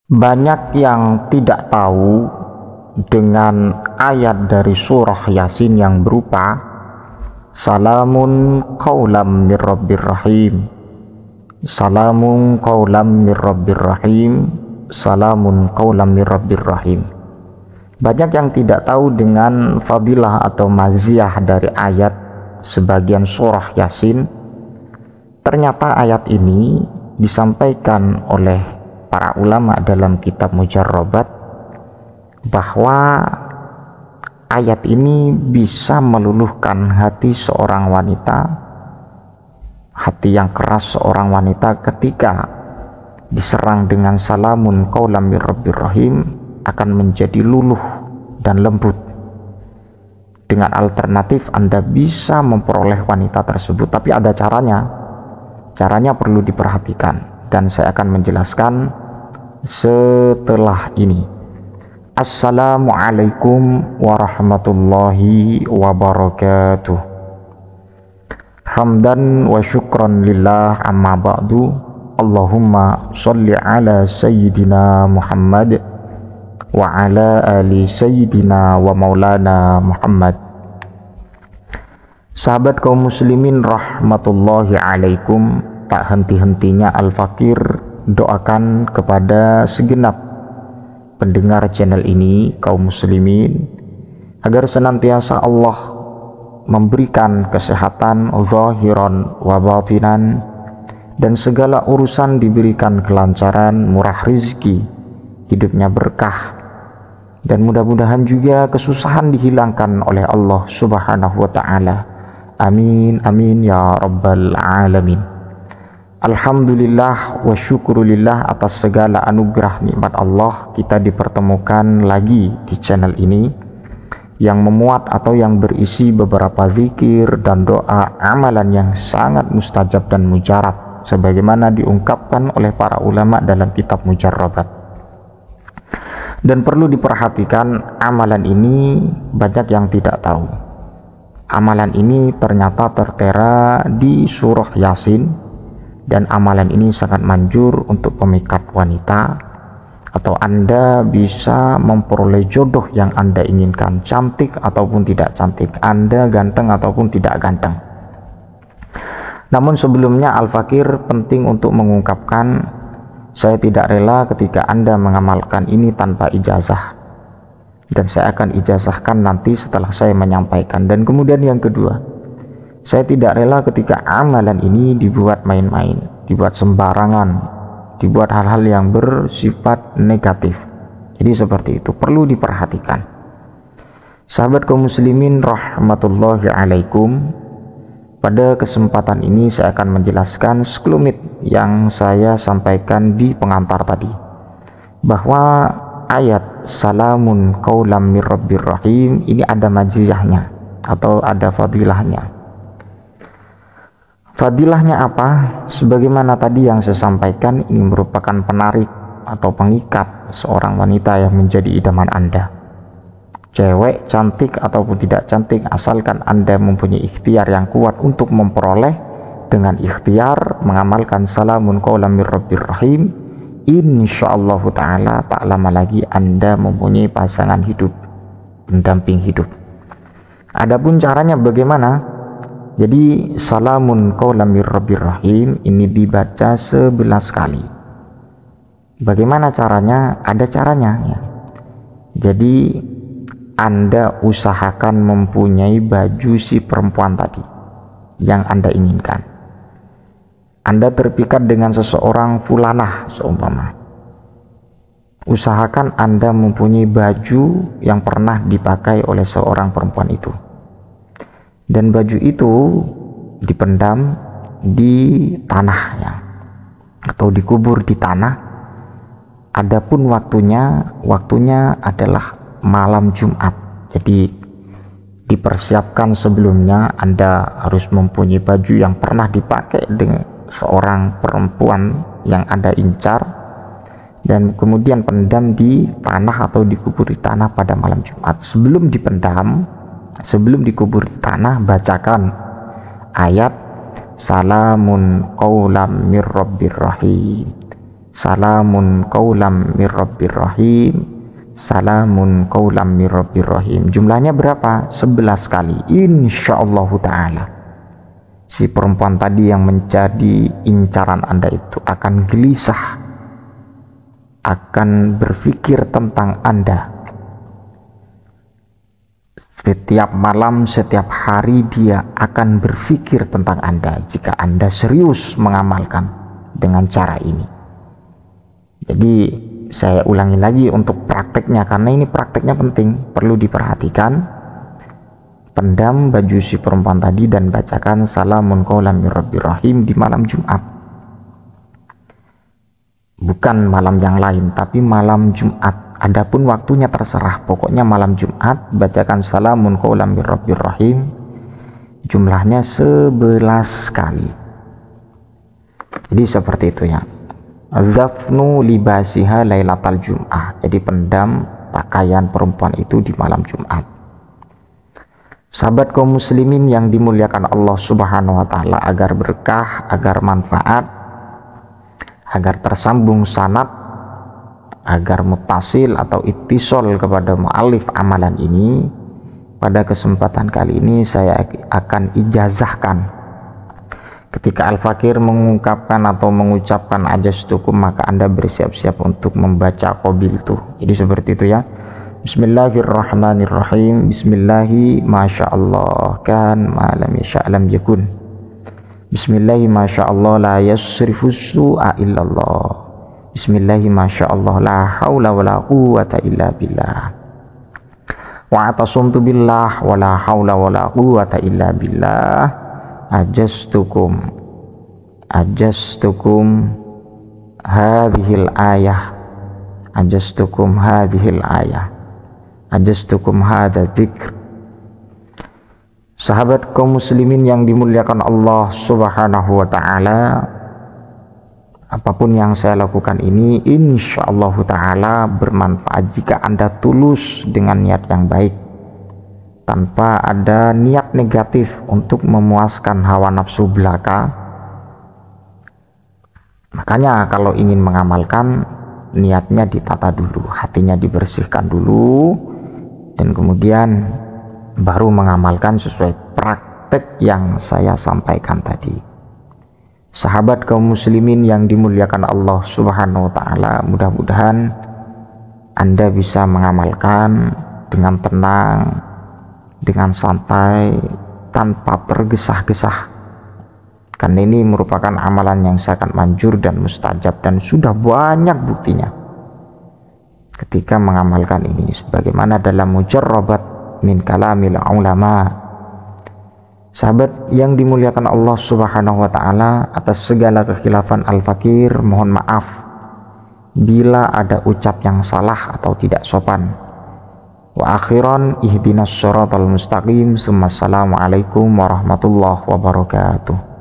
Banyak yang tidak tahu dengan ayat dari surah Yasin yang berupa Salamun qaulam mir rabbir rahim, Salamun qaulam mir rabbir rahim, Salamun qaulam mir rabbir rahim. Banyak yang tidak tahu dengan fadilah atau maziyah dari ayat sebagian surah Yasin. Ternyata ayat ini disampaikan oleh para ulama dalam kitab Mujarrabat bahwa ayat ini bisa meluluhkan hati seorang wanita, hati yang keras seorang wanita ketika diserang dengan salamun qaulam mir rabbir rahim akan menjadi luluh dan lembut. Dengan alternatif Anda bisa memperoleh wanita tersebut, tapi ada caranya perlu diperhatikan dan saya akan menjelaskan setelah ini. Assalamualaikum warahmatullahi wabarakatuh. Hamdan wa syukran lillah, amma ba'du. Allahumma sholli ala sayyidina Muhammad wa ala ali sayyidina wa maulana Muhammad. Sahabat kaum muslimin rahmatullahi alaikum, tak henti-hentinya Al-Fakir doakan kepada segenap pendengar channel ini, kaum muslimin, agar senantiasa Allah memberikan kesehatan zahiran wa batinan, dan segala urusan diberikan kelancaran, murah rizki, hidupnya berkah, dan mudah-mudahan juga kesusahan dihilangkan oleh Allah subhanahu wa ta'ala. Amin amin ya rabbal alamin. Alhamdulillah wa syukurulillah atas segala anugerah nikmat Allah, kita dipertemukan lagi di channel ini yang memuat atau yang berisi beberapa zikir dan doa amalan yang sangat mustajab dan mujarab sebagaimana diungkapkan oleh para ulama dalam kitab Mujarrabat. Dan perlu diperhatikan, amalan ini banyak yang tidak tahu. Amalan ini ternyata tertera di surah Yasin, dan amalan ini sangat manjur untuk pemikat wanita, atau Anda bisa memperoleh jodoh yang Anda inginkan, cantik ataupun tidak cantik, Anda ganteng ataupun tidak ganteng. Namun sebelumnya Al-Fakir penting untuk mengungkapkan, saya tidak rela ketika Anda mengamalkan ini tanpa ijazah, dan saya akan ijazahkan nanti setelah saya menyampaikan. Dan kemudian yang kedua, saya tidak rela ketika amalan ini dibuat main-main, dibuat sembarangan, dibuat hal-hal yang bersifat negatif. Jadi seperti itu, perlu diperhatikan. Sahabat kaum muslimin rahmatullahi alaikum, pada kesempatan ini saya akan menjelaskan sekelumit yang saya sampaikan di pengantar tadi, bahwa ayat salamun qaulam mir rabbir rahim ini ada maziyahnya atau ada fadilahnya. Fadilahnya apa? Sebagaimana tadi yang saya sampaikan, ini merupakan penarik atau pengikat seorang wanita yang menjadi idaman Anda. Cewek cantik ataupun tidak cantik, asalkan Anda mempunyai ikhtiar yang kuat untuk memperoleh, dengan ikhtiar mengamalkan salamun qaulam mir rabbir rahim, insyaallah ta'ala tak lama lagi Anda mempunyai pasangan hidup, pendamping hidup. Adapun caranya bagaimana? Jadi salamun qaulam mir rabbir rahim ini dibaca 11 kali. Bagaimana caranya? Ada caranya ya. Jadi Anda usahakan mempunyai baju si perempuan tadi yang Anda inginkan. Anda terpikat dengan seseorang fulanah seumpama. Usahakan Anda mempunyai baju yang pernah dipakai oleh seorang perempuan itu, dan baju itu dipendam di tanah ya, atau dikubur di tanah. Adapun waktunya adalah malam Jumat. Jadi dipersiapkan sebelumnya, Anda harus mempunyai baju yang pernah dipakai dengan seorang perempuan yang Anda incar, dan kemudian pendam di tanah atau dikubur di tanah pada malam Jumat. Sebelum dikubur di tanah, bacakan ayat salamun qaulam mir rabbir rahim, salamun qaulam mir rabbir rahim, salamun qaulam mir rabbir rahim. Jumlahnya berapa? 11 kali insyaallah taala. Si perempuan tadi yang menjadi incaran Anda itu akan gelisah, akan berpikir tentang Anda. Setiap malam, setiap hari dia akan berpikir tentang Anda jika Anda serius mengamalkan dengan cara ini. Jadi saya ulangi lagi untuk prakteknya, karena ini prakteknya penting, perlu diperhatikan. Pendam baju si perempuan tadi dan bacakan salamun qaulam mir rabbir rahim di malam Jumat. Bukan malam yang lain, tapi malam Jumat. Adapun waktunya terserah, pokoknya malam Jumat bacakan salamun qaulam mir rabbir rahim. Jumlahnya 11 kali. Jadi seperti itu ya. Zafnu libasiha lailatal jum'ah. Jadi pendam pakaian perempuan itu di malam Jumat. Sahabat kaum muslimin yang dimuliakan Allah Subhanahu wa taala, agar berkah, agar manfaat, agar tersambung sanad, agar mutasil atau ittisal kepada muallif amalan ini, pada kesempatan kali ini saya akan ijazahkan. Ketika Al-Fakir mengungkapkan atau mengucapkan ajastukum, maka Anda bersiap-siap untuk membaca qabil itu. Jadi seperti itu ya. Bismillahirrahmanirrahim. Bismillahi masyaallah kan ma lam yasha lam yakun. Bismillahi masyaallah la yasrifu su'a illallah. Bismillahi masyaallah la haula wala quwwata illa billah. Wa atasumtu billah wala haula wala quwwata illa billah. Ajastukum hadhil ayah. Ajastukum hadhil ayah. Ajastukum hadha dzikr. Sahabat kaum muslimin yang dimuliakan Allah Subhanahu wa taala, apapun yang saya lakukan ini insyaallah taala bermanfaat jika Anda tulus dengan niat yang baik, tanpa ada niat negatif untuk memuaskan hawa nafsu belaka. Makanya kalau ingin mengamalkan, niatnya ditata dulu, hatinya dibersihkan dulu, dan kemudian baru mengamalkan sesuai praktek yang saya sampaikan tadi. Sahabat kaum muslimin yang dimuliakan Allah Subhanahu wa taala, mudah-mudahan Anda bisa mengamalkan dengan tenang, dengan santai, tanpa tergesa-gesa. Karena ini merupakan amalan yang sangat manjur dan mustajab, dan sudah banyak buktinya ketika mengamalkan ini, sebagaimana dalam mujarrabat min kalamil ulama. Sahabat yang dimuliakan Allah Subhanahu wa taala, atas segala kekhilafan Al-Fakir mohon maaf bila ada ucap yang salah atau tidak sopan. Wa akhiran ihdinas shiratal mustaqim. Assalamualaikum warahmatullahi wabarakatuh.